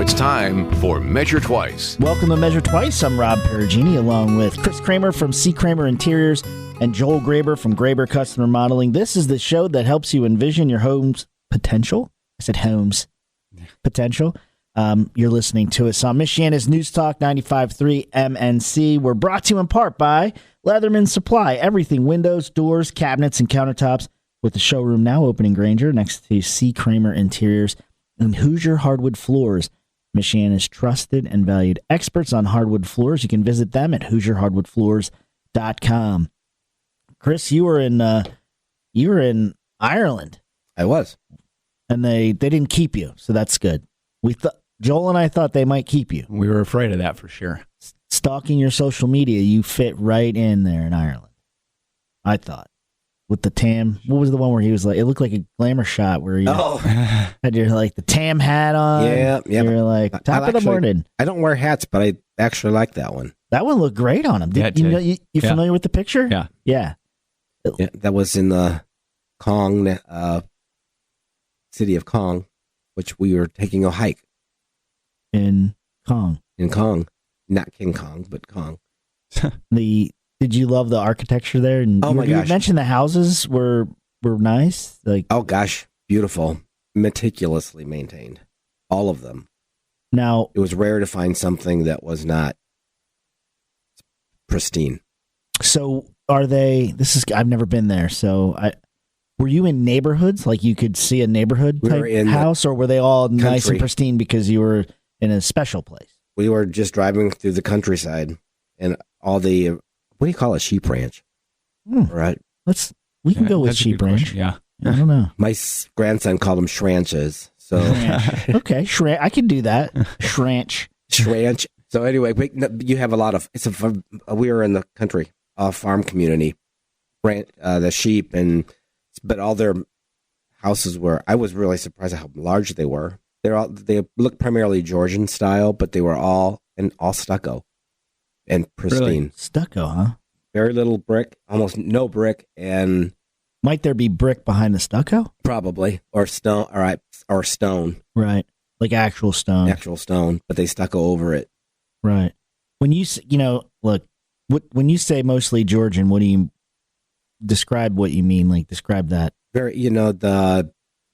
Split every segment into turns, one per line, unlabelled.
it's time for Measure Twice.
Welcome to Measure Twice. I'm Rob Perugini, along with Chris Kramer from C. Kramer Interiors and Joel Graber from Graber Custom Remodeling. This is the show that helps you envision your home's potential. I said home's potential. You're listening to us on Michiana's News Talk 95.3 MNC. We're brought to you in part by Leatherman Supply. Everything windows, doors, cabinets, and countertops, with the showroom now open in Granger next to C. Kramer Interiors and Hoosier Hardwood Floors. Michiana's trusted and valued experts on hardwood floors. You can visit them at HoosierHardwoodFloors.com. Chris, you were in Ireland.
I was.
And they didn't keep you, so that's good. Joel and I thought they might keep you.
We were afraid of that for sure.
Stalking your social media, you fit right in there in Ireland. I thought. With the tam, what was the one where he was like, it looked like a glamour shot where you had your like the tam hat on.
Yeah.
You're like, top of the morning.
I don't wear hats, but I actually like that one.
That one looked great on him. You familiar with the picture?
Yeah.
Yeah.
Yeah, that was in the Kong, city of Kong, which we were taking a hike.
In Kong.
In Kong. Not King Kong, but Kong.
Did you love the architecture there? And
my gosh.
You mentioned the houses were nice. Like,
oh gosh, beautiful, meticulously maintained, all of them.
Now
it was rare to find something that was not pristine.
So are they? I've never been there. So were you in neighborhoods? Like you could see a neighborhood type house, or were they all nice and pristine because you were in a special place?
We were just driving through the countryside, and all the. What do you call a sheep ranch? Right.
We can go with sheep ranch.
Yeah.
I don't know.
My grandson called them shranches. So
okay, I can do that. Shranch.
So anyway, you have a lot of. We were in the country, farm community, the sheep but all their houses were. I was really surprised at how large they were. They looked primarily Georgian style, but they were all stucco. And pristine.
Really? Stucco, huh?
Very little brick, almost no brick, and
might there be brick behind the stucco?
Probably, or stone. All right, or stone.
Right, like actual stone.
Actual stone, but they stucco over it.
Right. When you look, when you say mostly Georgian, what do you describe? What you mean? Like describe that.
Very, the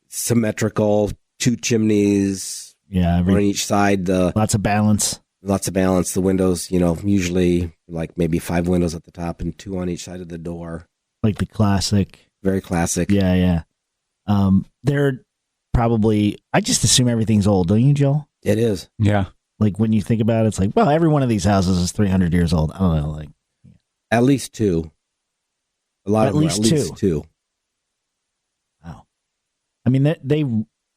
symmetrical 2 chimneys.
Yeah,
on each side.
Lots of balance.
Lots of balance. The windows, usually like maybe 5 windows at the top and 2 on each side of the door.
Like the classic.
Very classic.
Yeah. They're probably, I just assume everything's old, don't you, Joel?
It is.
Yeah.
Like when you think about it, it's like, well, every one of these houses is 300 years old. I don't know. Like,
at least 2. A lot of them are at least 2.
Wow. I mean, they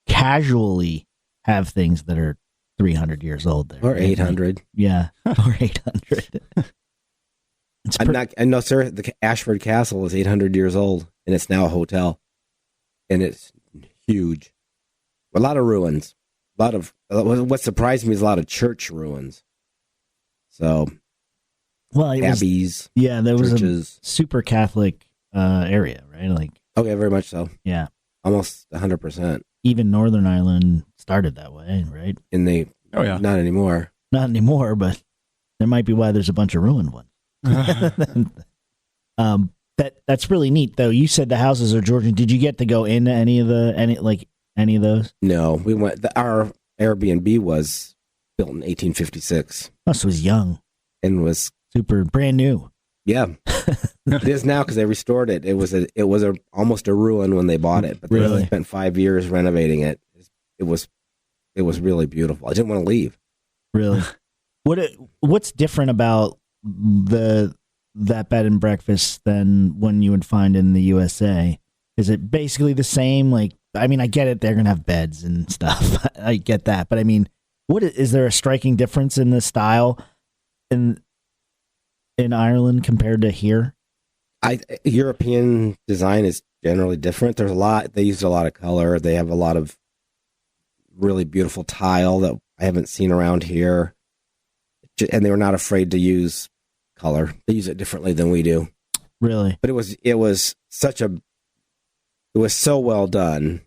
casually have things that are 300 years old there.
Or 800.
Yeah. Or 800.
I know, sir, the Ashford Castle is 800 years old, and it's now a hotel. And it's huge. A lot of ruins. What surprised me is a lot of church ruins. So, abbeys.
There was
churches.
A super Catholic area, right? Like,
okay, very much so.
Yeah.
Almost 100%.
Even Northern Ireland started that way, right?
And not anymore.
Not anymore, but there might be why there's a bunch of ruined ones. That's really neat, though. You said the houses are Georgian. Did you get to go into any of those? No, we went. Our Airbnb was built in 1856. Oh, so it was young
and was
super brand new.
Yeah, it is now because they restored it. It was almost a ruin when they bought it, but they spent 5 years renovating it. It was really beautiful. I didn't want to leave.
Really, what's different about that bed and breakfast than one you would find in the USA? Is it basically the same? Like, I mean, I get it; they're gonna have beds and stuff. I get that, but I mean, is there a striking difference in the style in Ireland compared to here?
European design is generally different. There's a lot. They use a lot of color. They have a lot of really beautiful tile that I haven't seen around here, and they were not afraid to use color. They use it differently than we do.
Really,
but it was so well done.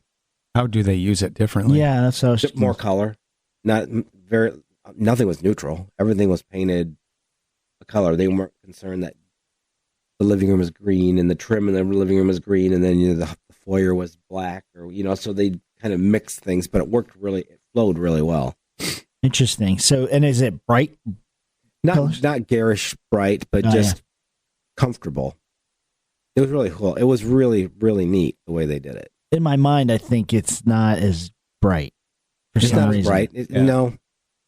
How do they use it differently?
Yeah, that's so
more color. Not nothing was neutral. Everything was painted a color. They weren't concerned that the living room was green and the trim in the living room was green, and then the foyer was black, or so they kind of mixed things, but it flowed really well.
Interesting. So, and is it bright?
Not garish bright, but just comfortable. It was really cool. It was really, really neat the way they did it.
In my mind, I think it's not as bright.
It's not as bright. No.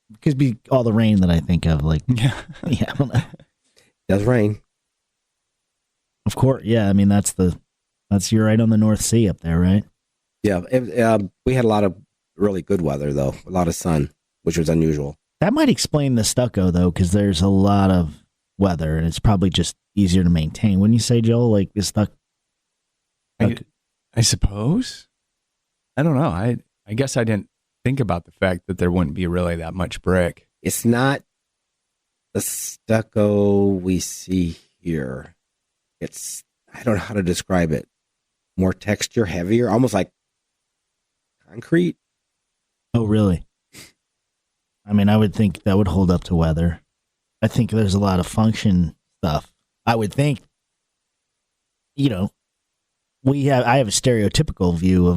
Because all the rain that I think of, I don't know.
It does rain.
Of course, yeah. I mean, you're right on the North Sea up there, right?
Yeah. We had a lot of really good weather, though. A lot of sun, which was unusual.
That might explain the stucco, though, because there's a lot of weather, and it's probably just easier to maintain. Wouldn't you say, Joel? Like, the stucco?
I suppose. I don't know. I guess I didn't think about the fact that there wouldn't be really that much brick.
It's not the stucco we see here. I don't know how to describe it. More texture, heavier, almost like concrete.
Oh, really? I mean, I would think that would hold up to weather. I think there's a lot of function stuff. I would think, I have a stereotypical view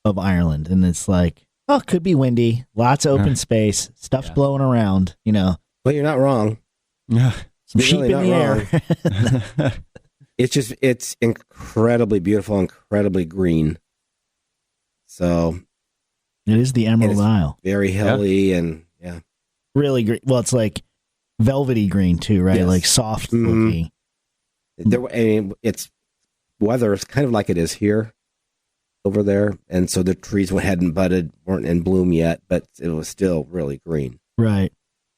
of Ireland, and it's like, oh, it could be windy, lots of open space, stuff's blowing around, Well,
you're not wrong.
Some
you're
sheep
really
in the air.
It's incredibly beautiful, incredibly green. So
it is the Emerald Isle.
Very hilly and
really green. Well, it's like velvety green too, right?
Yes.
Like soft looking.
It's weather is kind of like it is here over there, and so the trees hadn't budded, weren't in bloom yet, but it was still really green.
Right.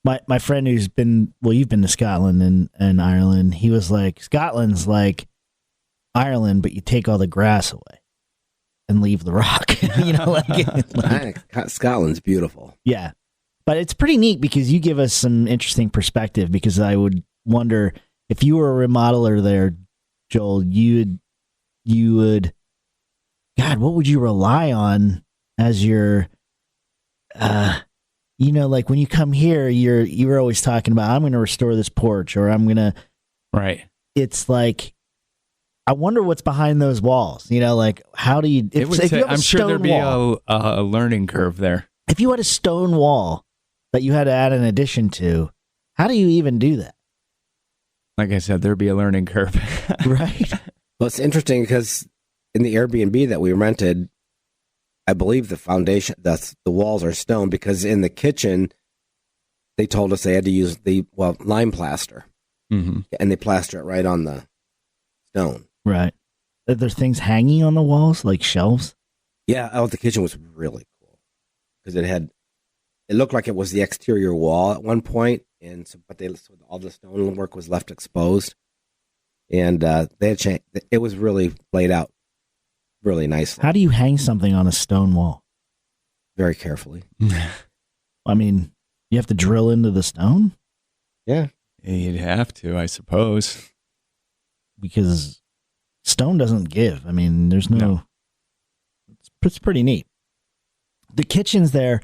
My friend who's been, you've been to Scotland and Ireland, he was like, Scotland's like Ireland, but you take all the grass away and leave the rock.
Scotland's beautiful.
Yeah. But it's pretty neat because you give us some interesting perspective, because I would wonder if you were a remodeler there, Joel, you would, God, what would you rely on as your, like when you come here, you were always talking about, I'm going to restore this porch, or I'm going to,
right.
It's like, I wonder what's behind those walls, like how do you,
I'm sure there'd be a learning curve there.
If you had a stone wall that you had to add an addition to, how do you even do that?
Like I said, there'd be a learning curve.
Right.
Well, it's interesting because in the Airbnb that we rented, I believe the foundation, the walls are stone, because in the kitchen, they told us they had to use lime plaster.
Mm-hmm.
And they plaster it right on the stone.
Right. Are there things hanging on the walls, like shelves?
Yeah. Oh, the kitchen was really cool because it looked like it was the exterior wall at one point, and so all the stonework was left exposed, and they had changed. It was really laid out really nicely.
How do you hang something on a stone wall?
Very carefully.
I mean, you have to drill into the stone?
Yeah.
You'd have to, I suppose.
Because stone doesn't give. I mean, there's no. It's pretty neat. The kitchens there,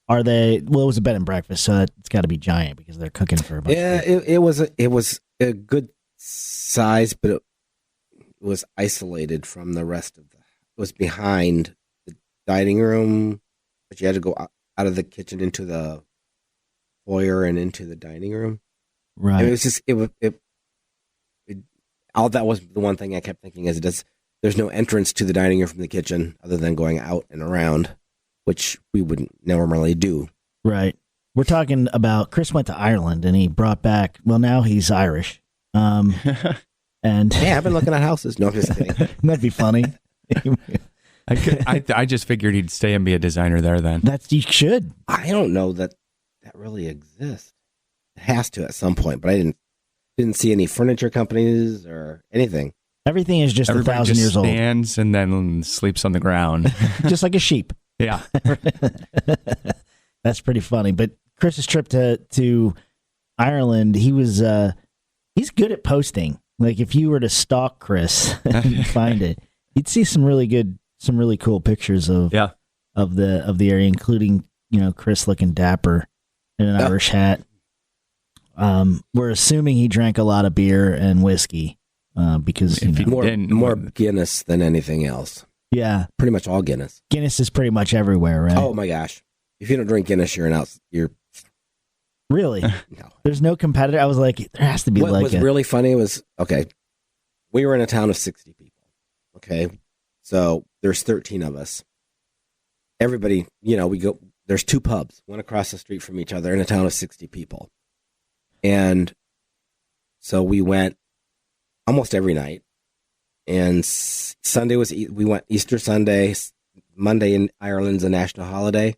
are they? Well, it was a bed and breakfast, so it's got to be giant because they're cooking for a bunch.
Yeah, it was a good size, but it was isolated from the rest of it was behind the dining room, but you had to go out of the kitchen into the foyer and into the dining room.
Right.
And it was just all that was the one thing I kept thinking is there's no entrance to the dining room from the kitchen other than going out and around, which we wouldn't normally do.
Right. We're talking about Chris went to Ireland and he brought back. Well, now he's Irish. And
yeah, I've been looking at houses. No, I'm just kidding.
That'd be funny.
I just figured he'd stay and be a designer there then.
You should.
I don't know that really exists. It has to at some point, but I didn't see any furniture companies or anything.
Everything is just 1,000 years old.
Stands and then sleeps on the ground,
just like a sheep.
Yeah,
that's pretty funny. But Chris's trip to Ireland, he's good at posting. Like if you were to stalk Chris and find it, you'd see some really cool pictures of the area, including Chris looking dapper in an Irish hat. We're assuming he drank a lot of beer and whiskey because
If he
More
didn't-
Guinness than anything else.
yeah,
Pretty much all Guinness.
Guinness is pretty much everywhere, right?
Oh my gosh! If you don't drink Guinness, you're
Really?
no.
There's no competitor. I was like, there has to be
What
like
was
a,
really funny was, okay, we were in a town of 60 people. Okay. So there's 13 of us. Everybody, there's 2 pubs, one across the street from each other in a town of 60 people. And so we went almost every night. And Sunday we went Easter Sunday. Monday in Ireland's a national holiday.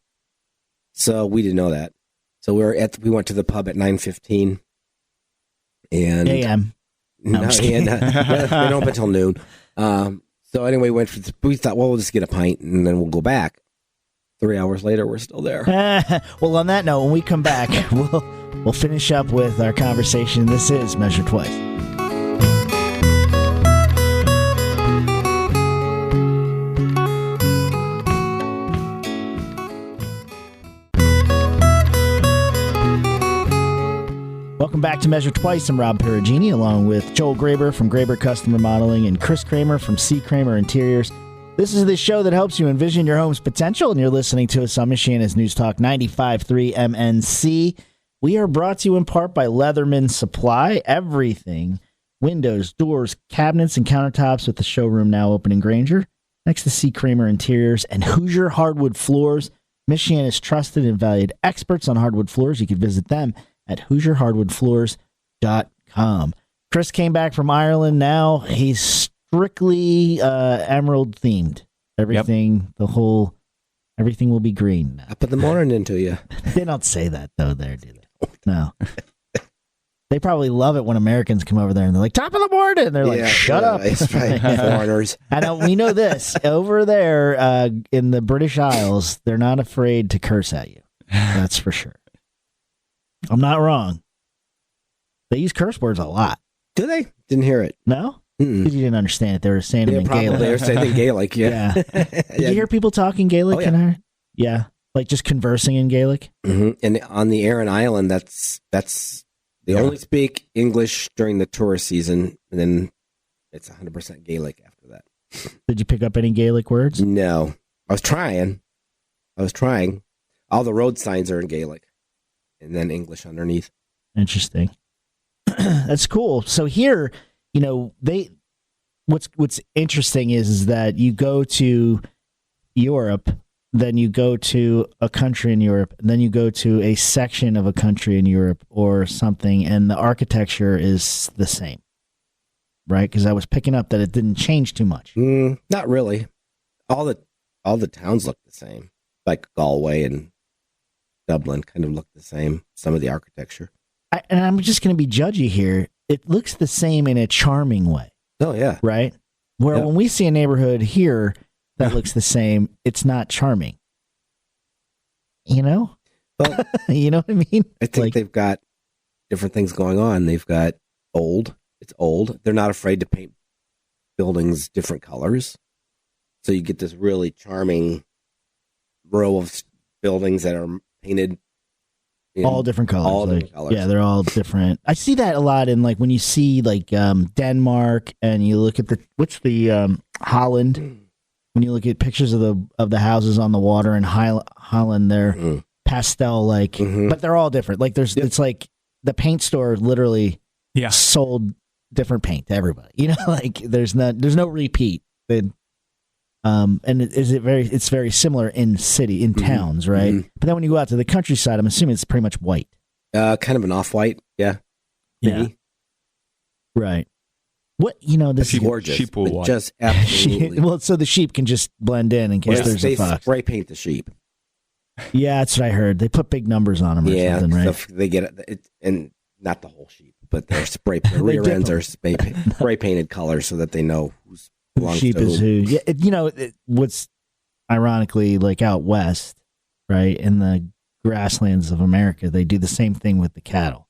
So we didn't know that. So we went to the pub at 9:15, and
AM. No, I'm just
they
kidding.
don't open until noon. So anyway, we thought, well, we'll just get a pint and then we'll go back. 3 hours later, we're still there.
Well, on that note, when we come back, we'll finish up with our conversation. This is Measure Twice. Welcome back to Measure Twice. I'm Rob Perugini, along with Joel Graber from Graber Customer Modeling and Chris Kramer from C. Kramer Interiors. This is the show that helps you envision your home's potential, and you're listening to us on Michiana's News Talk 95.3 MNC. We are brought to you in part by Leatherman Supply. Everything, windows, doors, cabinets, and countertops, with the showroom now open in Granger, next to C. Kramer Interiors and Hoosier Hardwood Floors. Michiana's trusted and valued experts on hardwood floors. You can visit them at HoosierHardwoodFloors.com. Chris came back from Ireland. Now he's strictly emerald themed. Everything, everything will be green now.
I put the morning into you.
They don't say that though, there, do they? No. They probably love it when Americans come over there and they're like, top of the morning. And they're like, shut up.
That's right. Foreigners.
And we know this. Over there in the British Isles, they're not afraid to curse at you. That's for sure. I'm not wrong. They use curse words a lot.
Do they? Didn't hear it.
No?
Mm-mm.
Because you didn't understand it. They were saying them in
Probably.
Gaelic.
They're saying Gaelic, yeah.
Did you hear people talking Gaelic
Oh, yeah.
in her? Yeah. Like just conversing in Gaelic?
Mm-hmm. And on the Aran Island, that's they only speak English during the tourist season, and then it's 100% Gaelic after that.
Did you pick up any Gaelic words?
No. I was trying. All the road signs are in Gaelic, and then English underneath.
Interesting. That's cool. So here, what's interesting is that you go to Europe, then you go to a country in Europe, and then you go to a section of a country in Europe or something, and the architecture is the same, right? Because I was picking up that it didn't change too much.
Not really. All the towns look the same. Like Galway and Dublin kind of look the same. Some of the architecture.
And I'm just going to be judgy here. It looks the same in a charming way,
Oh yeah.
right? Where
Yep.
when we see a neighborhood here that looks the same, it's not charming. You know?
Well,
You know what I mean?
I think
Like-
they've got different things going on. They've got old. It's old. They're not afraid to paint buildings different colors. So you get this really charming row of buildings that are painted in
All different colors.
all
like,
different colors.
Yeah, they're all different. I see that a lot in like when you see like Denmark and you look at Holland. When you look at pictures of the houses on the water in Holland, they're
Mhm.
pastel like,
Mhm.
but they're all different. Like
Yep.
it's like the paint store literally
Yeah.
sold different paint to everybody. You know, like there's no repeat. And it's very similar in towns, right?
Mhm.
But then when you go out to the countryside, I'm assuming it's pretty much white.
Kind of an off-white. Yeah. Maybe.
Right. What this
Sheep-
is
Gorgeous.
sheep will
but
white.
just absolutely.
well, so the sheep can just blend in case
Well,
there's
they
a fox.
spray paint the sheep.
Yeah, that's what I heard. They put big numbers on them or
Yeah,
something, right?
they get it, and not the whole sheep, but their the rear
dip
ends
them.
are spray painted colors so that they know who's
Who
belongs
sheep
to
is
whom.
who. Yeah, what's ironically like out west, right in the grasslands of America, they do the same thing with the cattle.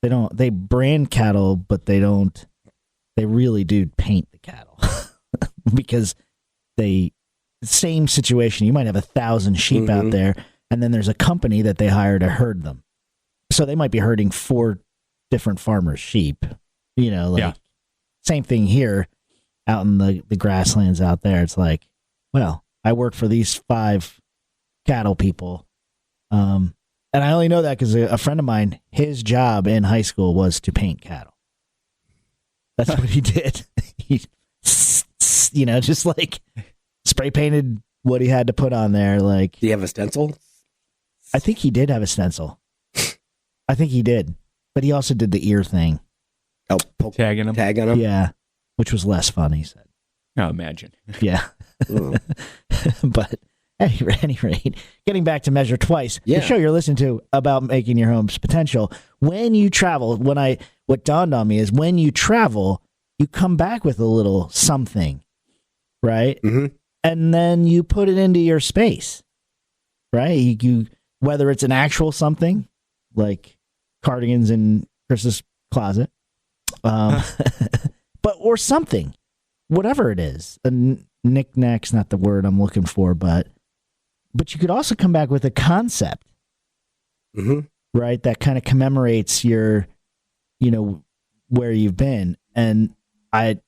They brand cattle, but they really do paint the cattle because same situation. You might have 1,000 sheep out
Mhm.
there, and then there's a company that they hire to herd them. So they might be herding 4 different farmers' sheep. Same thing here out in the grasslands out there. It's like, well, I work for these 5 cattle people. And I only know that because a friend of mine, his job in high school was to paint cattle. That's what he did. He, just like spray painted what he had to put on there. Like,
Do you have a stencil?
I think he did have a stencil. I think he did. But he also did the ear thing.
Oh,
Tagging them?
Tag on them?
Yeah. Which was less fun, he said.
Oh, imagine.
Yeah. But at any rate, getting back to Measure Twice,
Yeah.
the show you're listening to about making your home's potential. When you travel, what dawned on me is when you travel, you come back with a little something, right?
Mm-hmm.
And then you put it into your space, right? You whether it's an actual something like cardigans in Chris's closet, or something, whatever it is. A knick-knack's not the word I'm looking for, but you could also come back with a concept, right? That kind of commemorates your, where you've been. And I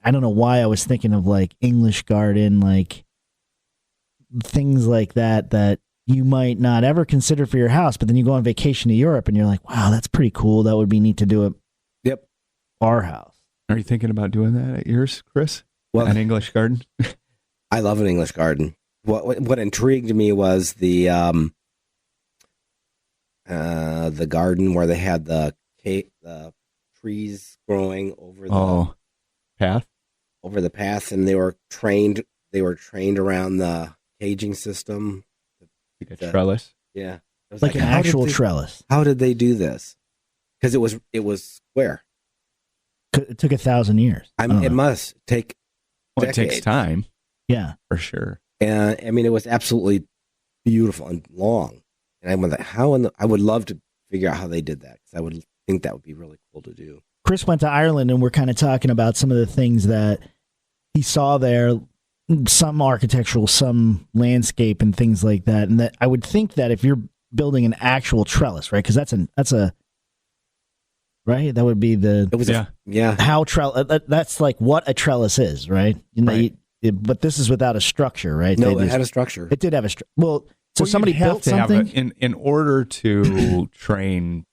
don't know why I was thinking of like English garden, like things like that you might not ever consider for your house, but then you go on vacation to Europe and you're like, wow, that's pretty cool. That would be neat to do at our house.
Are you thinking about doing that at yours, Chris?
Well,
an English garden?
I love an English garden. What intrigued me was the garden where they had the trees growing over the
path,
and they were trained around the caging system.
Like a trellis.
Yeah, it was
like an actual trellis.
How did they do this? Because it was square.
It took 1,000 years.
It must take.
Well, it takes time.
Yeah,
for sure.
And I mean, it was absolutely beautiful and long. And I went, I would love to figure out how they did that, because I would think that would be really cool to do.
Chris went to Ireland, and we're kind of talking about some of the things that he saw there, some architectural, some landscape, and things like that. And that I would think that if you're building an actual trellis, right? Because that's a right. That would be how trellis. That's like what a trellis is, right?
Right.
But this is without a structure, right?
No, it had a structure.
It did have a structure. Well, so somebody built something
in order to train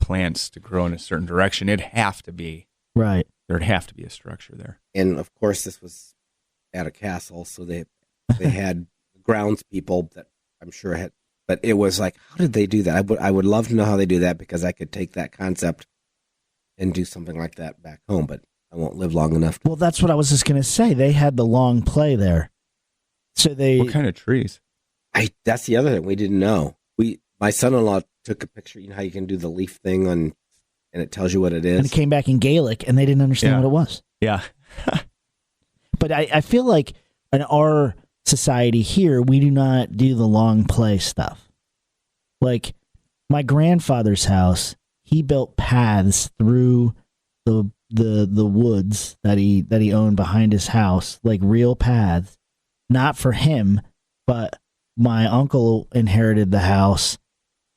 plants to grow in a certain direction. It'd have to be
right.
There'd have to be a structure there.
And of course, this was at a castle, so they had grounds people that I'm sure had. But it was like, how did they do that? I would love to know how they do that, because I could take that concept and do something like that back home. But I won't live long enough.
Well, that's what I was just going to say. They had the long play there. So
what kind of trees?
That's the other thing we didn't know. My son-in-law took a picture. You know how you can do the leaf thing and it tells you what it is.
And it came back in Gaelic, and they didn't understand what it was.
Yeah.
But I feel like in our society here, we do not do the long play stuff. Like my grandfather's house, he built paths through the woods that he owned behind his house, like real paths, not for him, but my uncle inherited the house.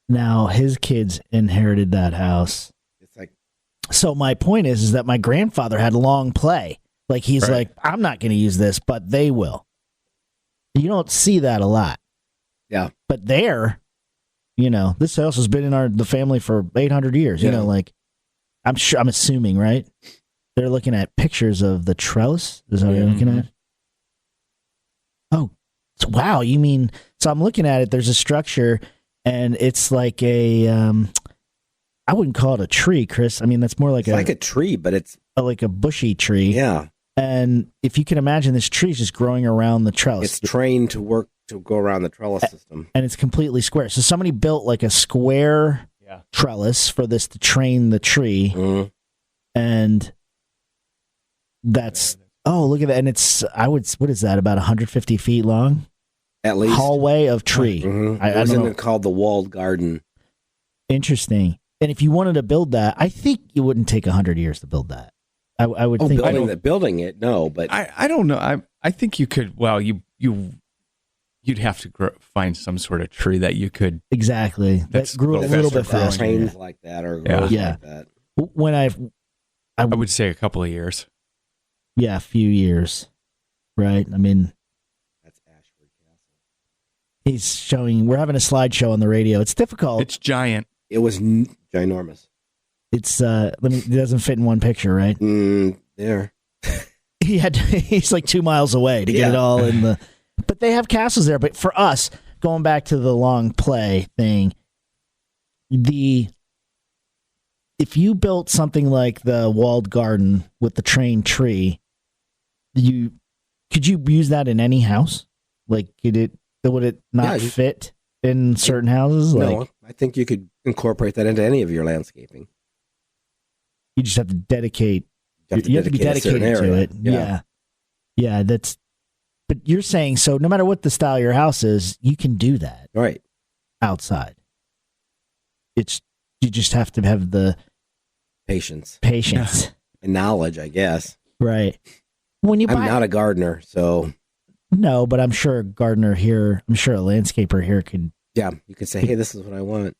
Now his kids inherited that house.
It's like,
so my point is that my grandfather had long play. Like he's like, I'm not going to use this, but they will. You don't see that a lot.
Yeah.
But there, this house has been in the family for 800 years.
Yeah.
I'm assuming, right? They're looking at pictures of the trellis. Is that what you're looking at? Oh, wow. You mean, so I'm looking at it. There's a structure, and it's like I wouldn't call it a tree, Chris. I mean, that's more like
like a tree, but it's
like a bushy tree.
Yeah.
And if you can imagine, this tree is just growing around the trellis.
It's trained to go around the trellis system.
And it's completely square. So somebody built like a square trellis for this to train the tree.
Mm-hmm.
And that's, look at that. And it's, what is that, about 150 feet long?
At least.
Hallway of tree.
Mm-hmm. It wasn't called the walled garden.
Interesting. And if you wanted to build that, I think it wouldn't take 100 years to build that. I would think
building it, no, but
I don't know. I think you could. Well, you you'd have to find some sort of tree that you could.
Exactly.
That's
That grew a
the
little
best
bit
for
faster.
Trains like that or
Yeah.
grows
Yeah.
like that.
When
I would say a couple of years.
a few years, right? I mean,
That's Ashford Castle.
he's showing. We're having a slideshow on the radio. It's difficult.
It's giant.
It was ginormous.
It's it doesn't fit in one picture, right?
There.
He's like 2 miles away to get it
Yeah.
all in the. But they have castles there. But for us, going back to the long play thing, if you built something like the walled garden with the trained tree, could you use that in any house? Like, would it not
Yeah,
fit in certain houses? Like,
No, I think you could incorporate that into any of your landscaping.
you just have to dedicate. You have to be
dedicate a certain
dedicated to
area.
it. Yeah. That's. But you're saying so. No matter what the style of your house is, you can do that
Right.
outside. You just have to have the
Patience
patience,
and knowledge, I guess.
right? When you
I'm
buy,
not a gardener, so
no, but I'm sure a gardener here. I'm sure a landscaper here could,
yeah, you could say, hey, this is what I want.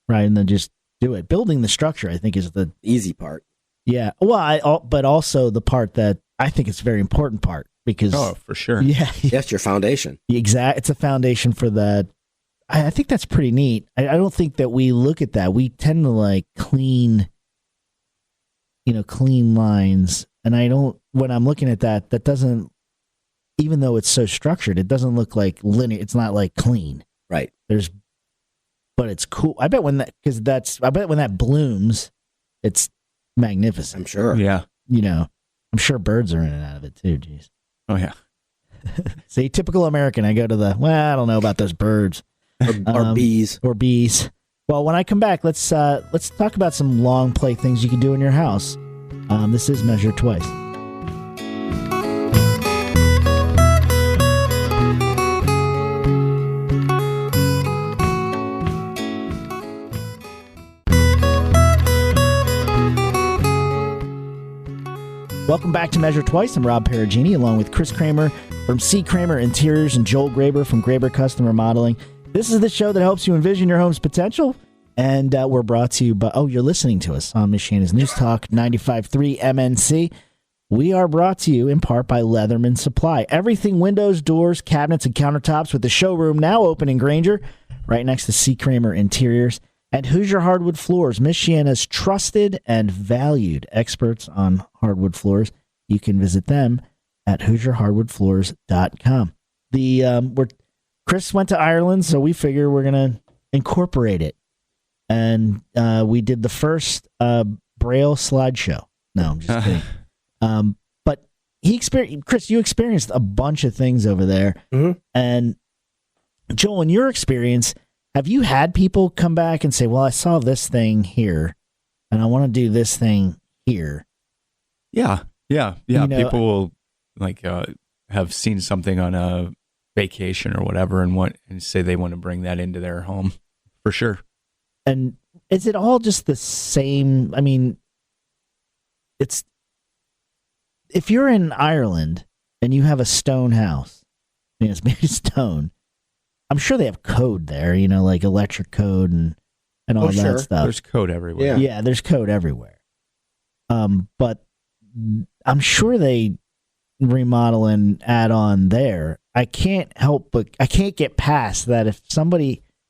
right, and then just do it. Building the structure, I think, is the
Easy part.
yeah. Well, but also the part that I think is a very important part because
Oh, for sure.
yeah,
Yes, your foundation.
It's a foundation for that. I think that's pretty neat. I don't think that we look at that. We tend to like clean lines. And I don't, when I'm looking at that doesn't, even though it's so structured, it doesn't look like linear. It's not like clean.
Right.
But it's cool. I bet when that blooms, it's magnificent.
I'm sure.
Yeah.
I'm sure birds are in and out of it too. Jeez.
Oh, yeah.
See, typical American. I go to I don't know about those birds.
Or bees.
Or bees. Well, when I come back, let's talk about some long play things you can do in your house. This is Measure Twice. Welcome back to Measure Twice. I'm Rob Perugini, along with Chris Kramer from C. Kramer Interiors and Joel Graber from Graber Custom Remodeling. This is the show that helps you envision your home's potential, and we're brought to you by, you're listening to us on Michiana's News Talk 95.3 MNC. We are brought to you in part by Leatherman Supply. Everything windows, doors, cabinets, and countertops, with the showroom now open in Granger, right next to C. Kramer Interiors. And Hoosier Hardwood Floors, Michiana's trusted and valued experts on hardwood floors. You can visit them at HoosierHardwoodFloors.com. Chris went to Ireland, so we figure we're going to incorporate it. And we did the first Braille slideshow. No, I'm just kidding. But Chris, you experienced a bunch of things over there.
Mm-hmm.
And Joel, in your experience, have you had people come back and say, well, I saw this thing here and I want to do this thing here?
Yeah.
You know,
people will have seen something on a vacation or whatever and say they want to bring that into their home for sure.
And is it all just the same? I mean, if you're in Ireland and you have a stone house, it's made of stone, I'm sure they have code there, like electric code and all that
sure.
stuff.
There's code everywhere.
Yeah, there's code everywhere. But I'm sure they remodel and add on there. I can't get past that. If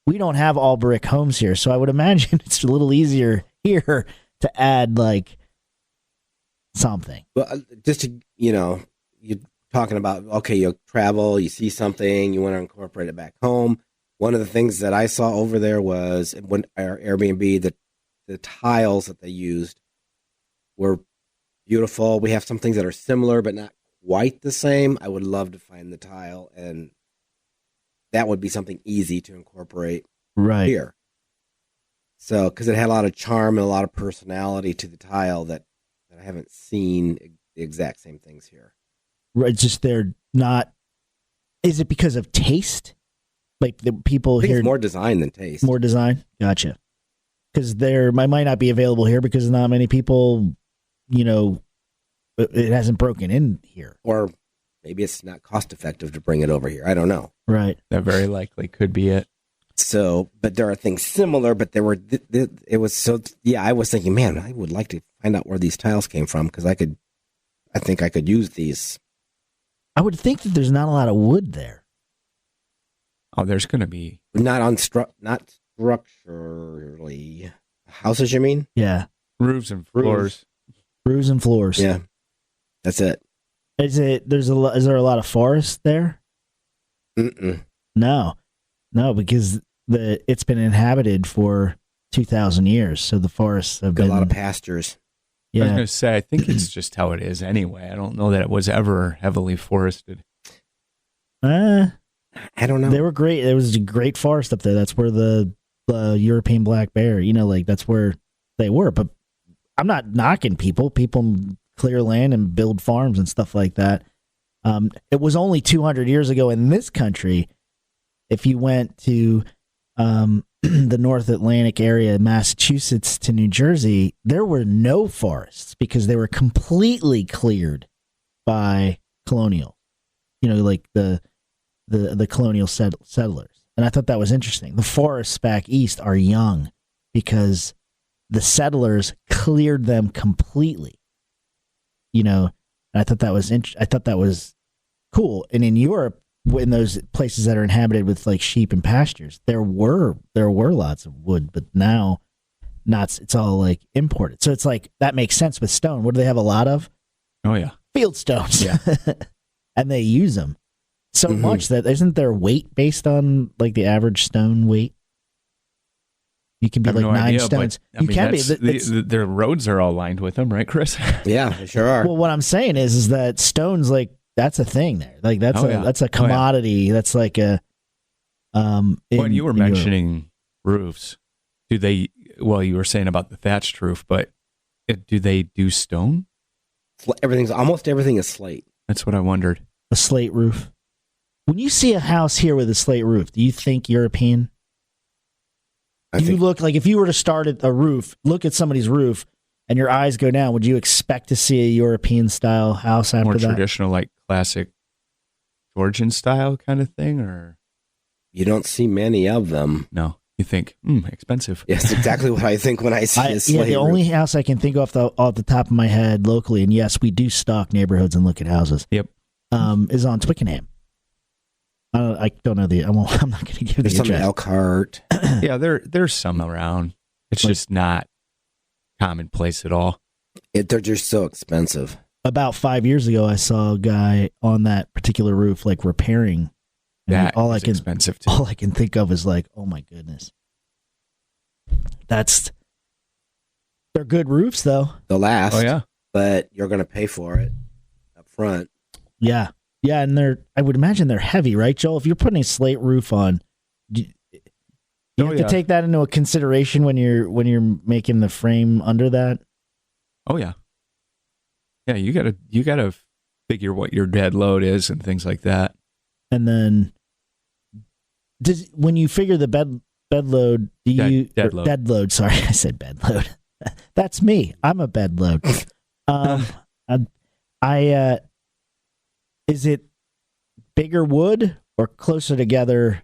we don't have all brick homes here, so I would imagine it's a little easier here to add like something.
Well, just to, you're talking about, okay, you travel, you see something, you want to incorporate it back home. One of the things that I saw over there was when our Airbnb, the tiles that they used were beautiful. We have some things that are similar, but not quite the same. I would love to find the tile, and that would be something easy to incorporate here. So, because it had a lot of charm and a lot of personality to the tile that I haven't seen the exact same things here.
Right, just they're not. Is it because of taste? Like the people
I think
here,
it's more design than taste.
more design. Gotcha. Because might not be available here because not many people, it hasn't broken in here.
Or maybe it's not cost effective to bring it over here. I don't know.
Right.
That very likely could be it.
So, but there are things similar, but there were, it was so, yeah, I was thinking, man, I would like to find out where these tiles came from because I think I could use these.
I would think that there's not a lot of wood there.
Oh, there's going to be.
Not structurally. Houses, you mean?
Yeah.
Roofs and floors.
Roofs and floors.
Yeah. That's it.
Is there a lot of forest there?
Mm-mm.
No, because it's been inhabited for 2,000 years, so the forests have
Got
been
a lot of pastures.
I was
Yeah,
going to say, I think it's just how it is anyway. I don't know that it was ever heavily forested.
I don't know.
they were great. There was a great forest up there. That's where the European black bear, like that's where they were. But I'm not knocking people. People clear land and build farms and stuff like that. It was only 200 years ago in this country. If you went to the North Atlantic area, Massachusetts to New Jersey, there were no forests because they were completely cleared by colonial, like the colonial settlers. And I thought that was interesting. The forests back east are young because the settlers cleared them completely. And I thought that was I thought that was cool. And in Europe, in those places that are inhabited with like sheep and pastures, there were lots of wood, but now it's all like imported. So it's like that makes sense with stone. What do they have a lot of?
Oh, yeah.
Field stones.
Yeah.
And they use them so
Mhm.
much that isn't their weight based on like the average stone weight? You can be
I have
like
no
9
idea,
stones.
but, I mean,
can be.
their roads are all lined with them, right, Chris?
Yeah, they sure are.
Well, what I'm saying is that stones, like, that's a thing there. Like that's
Oh, yeah.
that's a commodity. That's like a
When you were
in Europe.
mentioning roofs, you were saying about the thatched roof, but do they do stone?
Almost everything is slate.
That's what I wondered.
A slate roof. When you see a house here with a slate roof, do you think European?
I
You
think
look like if you were to start at a roof, look at somebody's roof, and your eyes go down. Would you expect to see a European style house after
More
that?
traditional, like classic Georgian style kind of thing, or
you don't see many of them.
no? You think expensive?
Yes, exactly what I think when I see a slate
the
roof.
only house I can think off the top of my head locally, and yes, we do stalk neighborhoods and look at houses.
Yep.
Is on Twickenham. I don't know I'm not going to give
There's
the
some in
address.
Elkhart.
Yeah, there's some around. It's just not commonplace at all.
They're just so expensive.
About 5 years ago, I saw a guy on that particular roof, like repairing. And
That
all I
is
can
expensive too.
all I can think of is like, oh my goodness. They're good roofs though.
They'll last.
Oh yeah,
But you're going to pay for it up front.
Yeah. Yeah, and I would imagine they're heavy, right, Joel? If you're putting a slate roof on, you
Oh,
have
yeah.
to take that into a consideration when you're making the frame under that.
oh yeah, yeah. You gotta figure what your dead load is and things like that.
And then when you figure the bed load, do you
Dead load.
dead load, sorry, I said bed load. That's me. I'm a bed load. Is it bigger wood or closer together,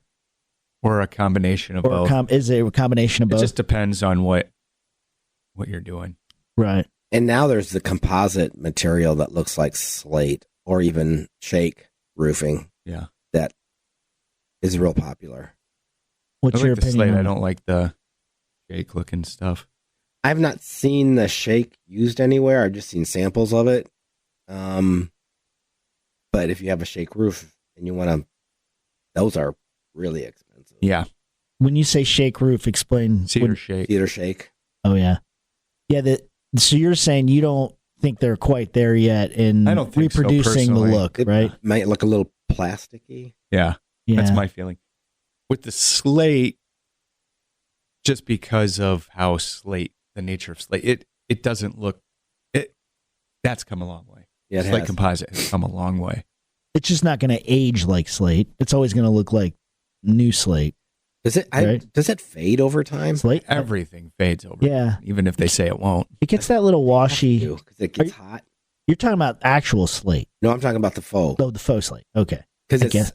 Or a combination of
or
both.
is it a combination of
It
both?
just depends on what you're doing.
Right.
And now there's the composite material that looks like slate or even shake roofing
Yeah.
that is real popular.
What's
I
your
like the
opinion?
slate.
on
I
it?
don't like the shake looking stuff.
I've not seen the shake used anywhere. I've just seen samples of it. But if you have a shake roof and you want to, those are really expensive.
Yeah,
When you say shake roof, explain.
cedar shake.
Cedar shake.
Oh yeah, yeah. So you're saying you don't think they're quite there yet in
I don't think so,
reproducing the
personally.
look,
It
right?
might look a little plasticky.
Yeah,
Yeah.
that's my feeling. With the slate, just because of how slate, the nature of slate, it doesn't look. That's come a long way.
Yeah, it
Slate
has.
composite has come a long way.
It's just not going to age like slate. It's always going to look like new slate.
Does it?
Right.
Does it fade over time?
Slate.
Everything fades over.
Yeah.
Even if they say it won't.
It gets that little washy.
Because it gets hot.
You're talking about actual slate.
No, I'm talking about the faux.
Oh, the faux slate. Okay.
Because
I guess.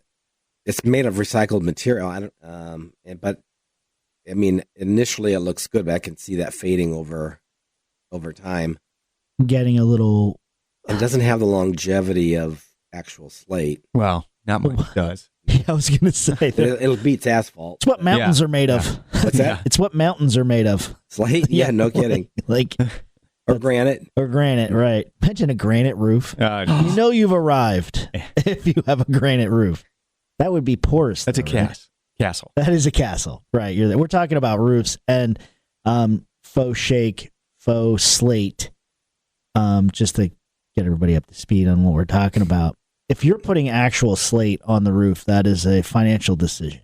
it's made of recycled material. But I mean, initially it looks good, but I can see that fading over time.
Getting a little.
It doesn't have the longevity of actual slate.
Well, not much does.
Yeah, I was going to say that.
It beats asphalt.
It's what mountains are made of.
What's that?
It's what mountains are made of.
Slate? Yeah, no kidding.
Like
Or granite.
or granite, right? Imagine a granite roof. You know you've arrived if you have a granite roof. That would be porous.
That's a
though, right?
castle.
That is a castle, right? We're talking about roofs and faux shake, faux slate. Just to get everybody up to speed on what we're talking about. If you're putting actual slate on the roof, that is a financial decision.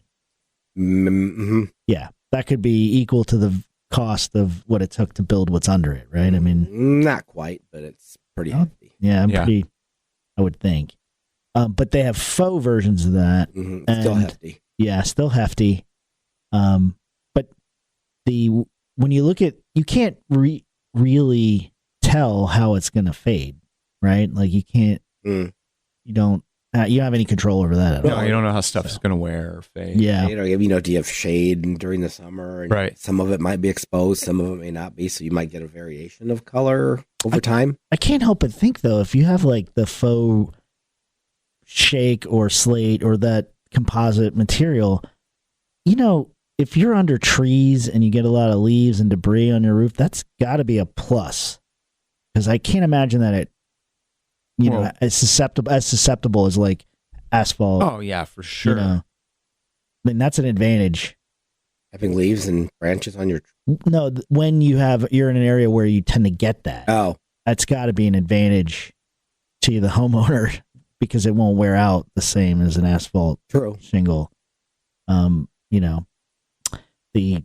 Mm-hmm.
Yeah, that could be equal to the cost of what it took to build what's under it, right? I mean,
not quite, but it's pretty hefty.
yeah, pretty. I would think, but they have faux versions of that.
Mm-hmm. Still
and,
hefty.
Yeah, still hefty. But when you look at, you can't really tell how it's going to fade, right? Like you can't. You don't have any control over that at all.
No, you don't know how stuff is going to wear or fade.
Yeah.
Do you have shade during the summer? And
Right.
Some of it might be exposed, some of it may not be. So you might get a variation of color over time.
I can't help but think, though, if you have like the faux shake or slate or that composite material, if you're under trees and you get a lot of leaves and debris on your roof, that's got to be a plus. Because I can't imagine that it, as susceptible as like asphalt.
Oh yeah, for sure.
I mean, that's an advantage.
Having leaves and branches on your.
No, when you're in an area where you tend to get that.
Oh,
that's got to be an advantage to the homeowner because it won't wear out the same as an asphalt
true
shingle. The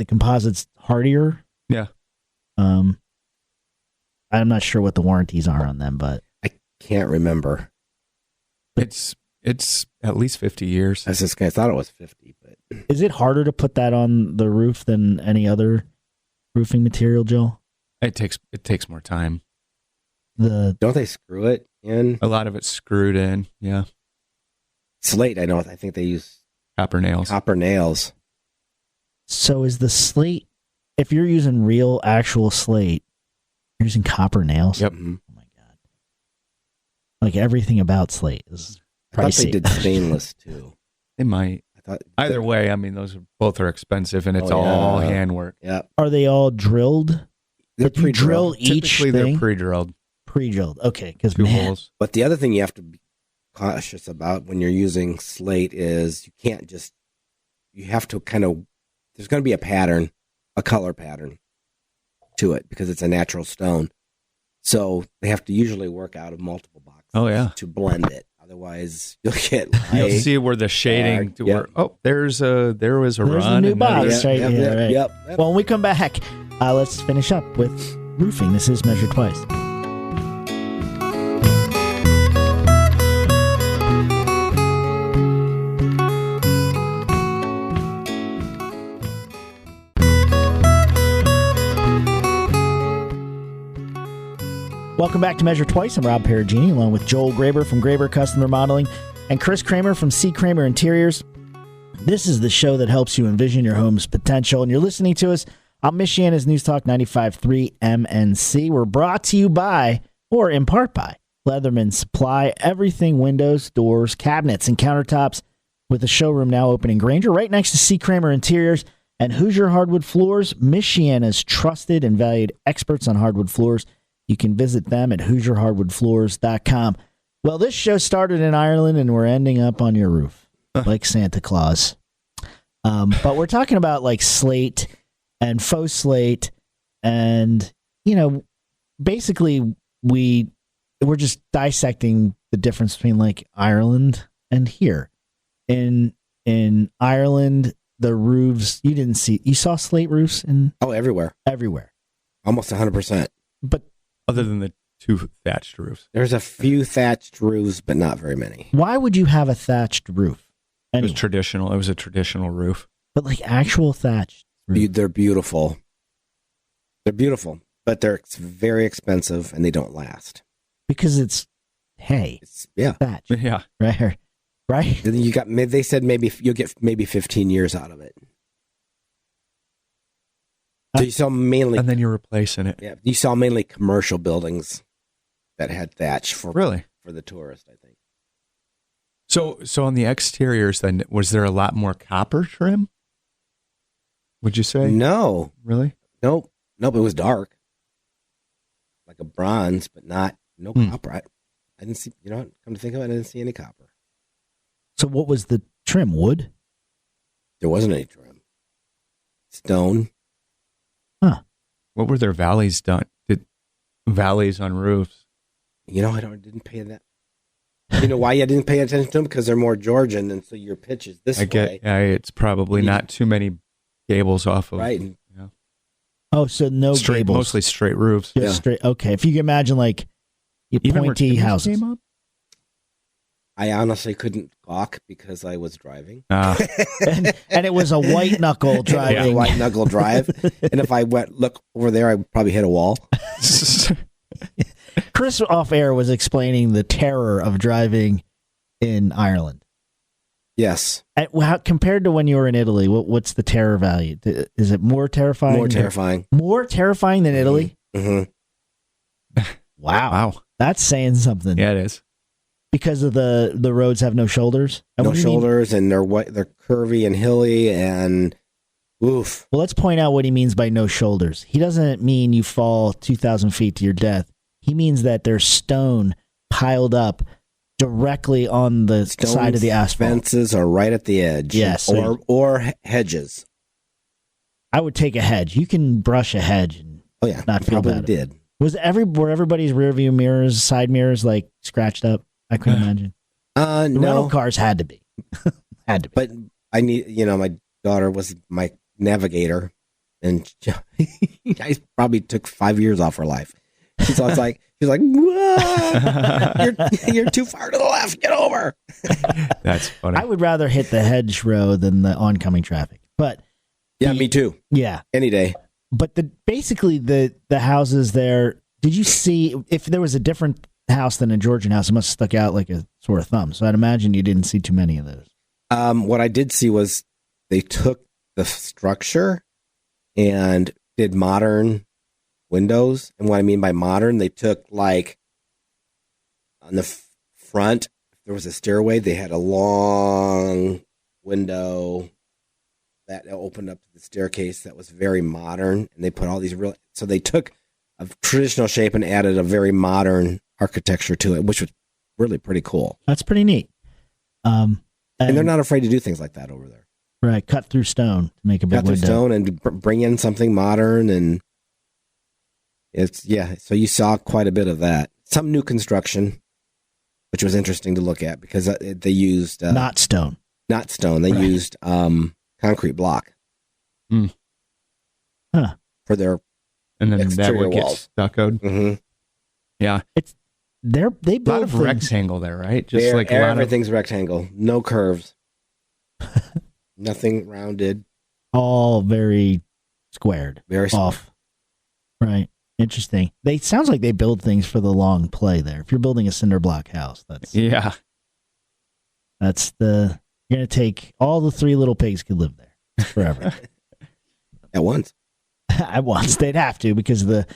composite's hardier.
Yeah.
I'm not sure what the warranties are on them, but
I can't remember.
It's at least 50 years.
I thought it was 50, but
is it harder to put that on the roof than any other roofing material, Joel?
It takes more time.
Don't they screw it in?
A lot of it's screwed in. Yeah.
Slate, I think they use
copper nails.
So is the slate, if you're using real actual slate, you're using copper nails?
Yep.
Mm-hmm.
Oh my God. Like everything about slate is pricey.
I thought they did stainless too.
They might. Either way, I mean, both are expensive and it's all handwork.
Yeah.
Are they all drilled?
They're
you drill
pre-drilled.
each
Typically,
thing?
they're pre-drilled.
Pre-drilled. Okay, because
Two holes.
But the other thing you have to be cautious about when you're using slate is you have to there's going to be a color pattern to it because it's a natural stone. So they have to usually work out of multiple boxes to blend it. Otherwise, you'll get
you'll see where the shading there was a
there's
run.
a new
and
box right here. Right.
Yep.
Well, when we come back, let's finish up with roofing. This is Measure Twice. Welcome back to Measure Twice. I'm Rob Perugini, along with Joel Graber from Graber Custom Remodeling and Chris Kramer from C. Kramer Interiors. This is the show that helps you envision your home's potential, and you're listening to us on Michiana's News Talk 95.3 MNC. We're brought to you by, or in part by, Leatherman Supply. Everything windows, doors, cabinets, and countertops, with a showroom now open in Granger, right next to C. Kramer Interiors and Hoosier Hardwood Floors, Michiana's trusted and valued experts on hardwood floors. You can visit them at HoosierHardwoodFloors.com. Well, this show started in Ireland, and we're ending up on your roof, like Santa Claus. But we're talking about like slate and faux slate, and basically we're just dissecting the difference between like Ireland and here. In Ireland, the roofs you saw slate roofs
everywhere, almost 100%.
But
other than the two thatched roofs,
there's a few thatched roofs, but not very many.
Why would you have a thatched roof?
It was traditional. It was a traditional roof,
but like actual thatched roof.
They're beautiful. But but they're very expensive and they don't last.
Because it's hay,
Yeah.
thatch,
Yeah.
right? Right?
Then they said maybe you'll get 15 years out of it. So you saw mainly,
And then you're replacing it.
yeah, you saw mainly commercial buildings that had thatch for
Really?
for the tourist, I think.
So on the exteriors, then, was there a lot more copper trim? Would you say?
No,
Really?
nope. It was dark, like a bronze, but no copper. I didn't see. You know, come to think of it, I didn't see any copper.
So what was the trim? Wood?
There wasn't any trim. Stone.
What were their valleys done? Did valleys on roofs?
You know, didn't pay that. You know why I didn't pay attention to them? Because they're more Georgian, and so your pitch is this way.
It's probably not too many gables off of.
Right.
Yeah.
Oh, so no
Straight,
gables.
mostly straight roofs.
Just
Yeah.
straight. Okay, if you can imagine like
Even where
pointy
timbers
houses.
came up?
I honestly couldn't gawk because I was driving.
and it was a white knuckle
It was a
driving.
white knuckle drive, and if I look over there, I would probably hit a wall.
Chris off air was explaining the terror of driving in Ireland.
Yes,
Compared to when you were in Italy, what's the terror value? Is it more terrifying?
more terrifying.
More terrifying than Italy?
Mm-hmm.
Wow.
Wow.
That's saying something.
Yeah, it is.
Because of the roads have no shoulders? And
No
what do you mean?
shoulders, and they're curvy and hilly, and oof.
Well, let's point out what he means by no shoulders. He doesn't mean you fall 2,000 feet to your death. He means that there's stone piled up directly on the side of the asphalt.
Fences are right at the edge.
Yes.
or hedges.
I would take a hedge. You can brush a hedge and
Oh yeah,
not feel
probably
bad.
did.
Were everybody's rear view mirrors, side mirrors, like scratched up? I couldn't imagine. The
No,
rental cars had to be. Had to be.
but I need. My daughter was my navigator, and I probably took 5 years off her life. So I was like, she's like, you're too far to the left. Get over.
That's funny.
I would rather hit the hedgerow than the oncoming traffic. But
Yeah, me too.
yeah,
Any day.
but basically the houses there. Did you see if there was a different house than a Georgian house? It must have stuck out like a sore thumb. So I'd imagine you didn't see too many of those.
What I did see was they took the structure and did modern windows. And what I mean by modern, they took like on the front, if there was a stairway, they had a long window that opened up to the staircase that was very modern. And they put all these so they took a traditional shape and added a very modern architecture to it, which was really pretty cool.
That's pretty neat.
And they're not afraid to do things like that over there.
right. Cut through stone to make a big
Cut through
window.
stone and bring in something modern, and so you saw quite a bit of that. Some new construction, which was interesting to look at because they used
Not stone.
not stone. They
Right.
used concrete block
Huh.
for their.
and then that
exterior
would get
walls.
stuccoed.
Mm-hmm.
Yeah.
They
A
build
lot of
things-
rectangle there, right? Just like a lot of.
Everything's rectangle, no curves, nothing rounded,
all very squared,
very small.
off. Right. Interesting. Sounds like they build things for the long play there. If you're building a cinder block house,
Yeah.
you're gonna take all the three little pigs could live there forever.
At once.
At once. They'd have to because of the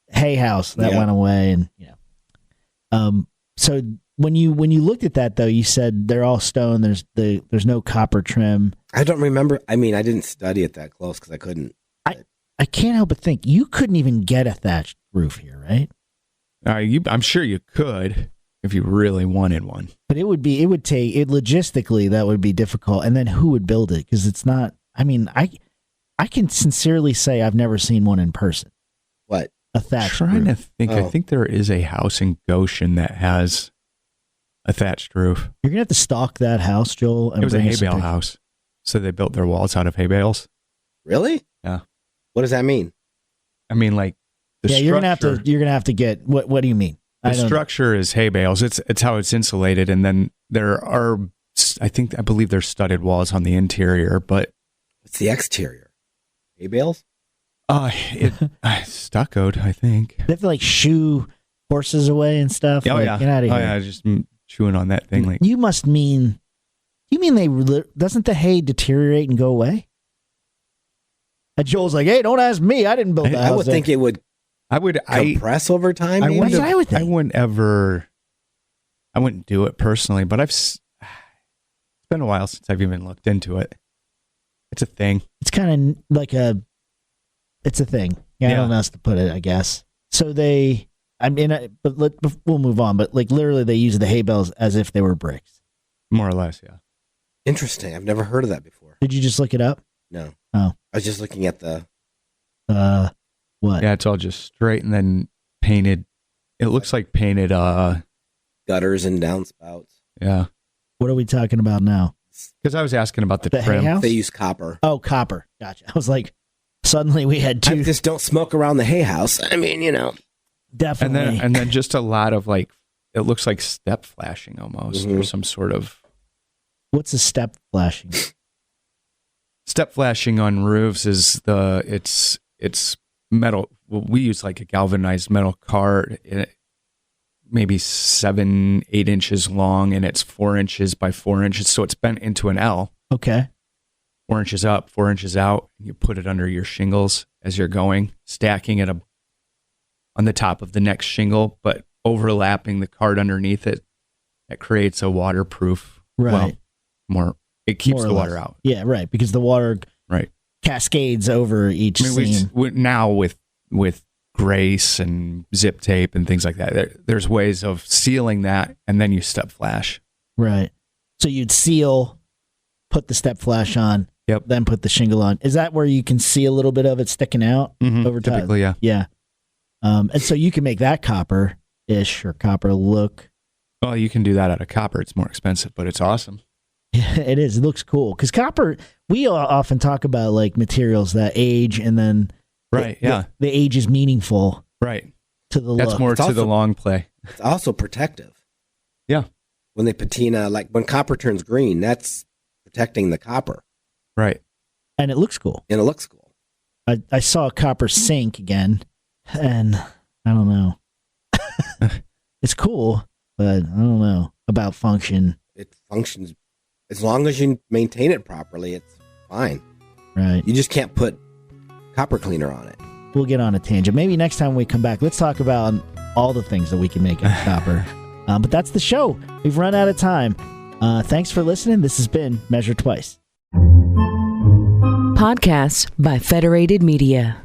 hay house that
Yeah.
went away, and so when you looked at that though, you said they're all stone. There's no copper trim.
I don't remember. I mean, I didn't study it that close because I couldn't.
I can't help but think you couldn't even get a thatched roof here, right?
I'm sure you could if you really wanted one.
But it would take logistically that would be difficult. And then who would build it? Because it's not. I mean, I can sincerely say I've never seen one in person.
What?
A thatched
Trying
roof.
to think. I
Oh.
think there is a house in Goshen that has a thatched roof.
You're gonna have to stalk that house, Joel. And
It was a
bring
hay
us some
bale
pictures.
house. So they built their walls out of hay bales.
Really?
Yeah.
What does that mean?
I mean, like the
Yeah,
structure.
you're gonna have to get what do you mean?
The
I don't-
structure is hay bales. It's how it's insulated, and then there are, I believe there's studded walls on the interior, but
What's the exterior? Hay bales?
Stuccoed, I think.
They have to like shoo horses away and stuff.
Oh
Like,
yeah,
get out of here.
Oh yeah, just chewing on that thing like.
You must mean. You mean doesn't the hay deteriorate and go away? And Joel's like, hey, don't ask me. I didn't build that.
I would think it would compress over time. maybe?
That's what I would think.
I wouldn't do it personally, but it's been a while since I've even looked into it. It's a thing.
It's kind of like it's a thing. Yeah, I don't know how else to put it, I guess. So we'll move on, but like literally they use the hay bales as if they were bricks.
More or less, yeah.
Interesting. I've never heard of that before.
Did you just look it up?
No.
Oh.
I was just looking at the...
What?
Yeah, it's all just straight and then painted. It looks like painted,
gutters and downspouts.
yeah.
What are we talking about now?
Because I was asking about the
The hay
trim.
house?
They use copper.
Oh, copper. Gotcha. I was like, suddenly we had two.
Just don't smoke around the hay house. I mean,
Definitely.
And then just a lot of like, it looks like step flashing almost, or some sort of
What's a step flashing?
step flashing on roofs is it's metal. Well, we use like a galvanized metal card, maybe 7-8 inches long, and it's 4 inches by 4 inches, so it's bent into an L.
Okay.
4 inches up, 4 inches out. And you put it under your shingles as you're going, stacking it on the top of the next shingle, but overlapping the card underneath it. That creates a waterproof.
Right.
It keeps
More or
the water
less.
out.
Yeah, right. Because the water
Right.
cascades over each seam.
Now with grace and zip tape and things like that, there's ways of sealing that, and then you step flash.
Right. So you'd seal, put the step flash on,
Yep.
then put the shingle on. Is that where you can see a little bit of it sticking out over time?
Typically, yeah.
Yeah. And so you can make that copper-ish or copper look.
Well, you can do that out of copper. It's more expensive, but it's awesome.
Yeah, it is. It looks cool. Because copper, we often talk about like materials that age and then
Right, yeah.
the age is meaningful
Right.
to the
That's
look.
more
It's
to
also-
the long play.
It's also protective.
Yeah.
When they patina, like when copper turns green, that's protecting the copper.
Right.
And it looks cool.
And it looks cool.
I saw a copper sink again, and I don't know. It's cool, but I don't know about function.
It functions. As long as you maintain it properly, it's fine.
Right.
You just can't put copper cleaner on it.
We'll get on a tangent. Maybe next time we come back, let's talk about all the things that we can make out of copper. But that's the show. We've run out of time. Thanks for listening. This has been Measure Twice.
Podcasts by Federated Media.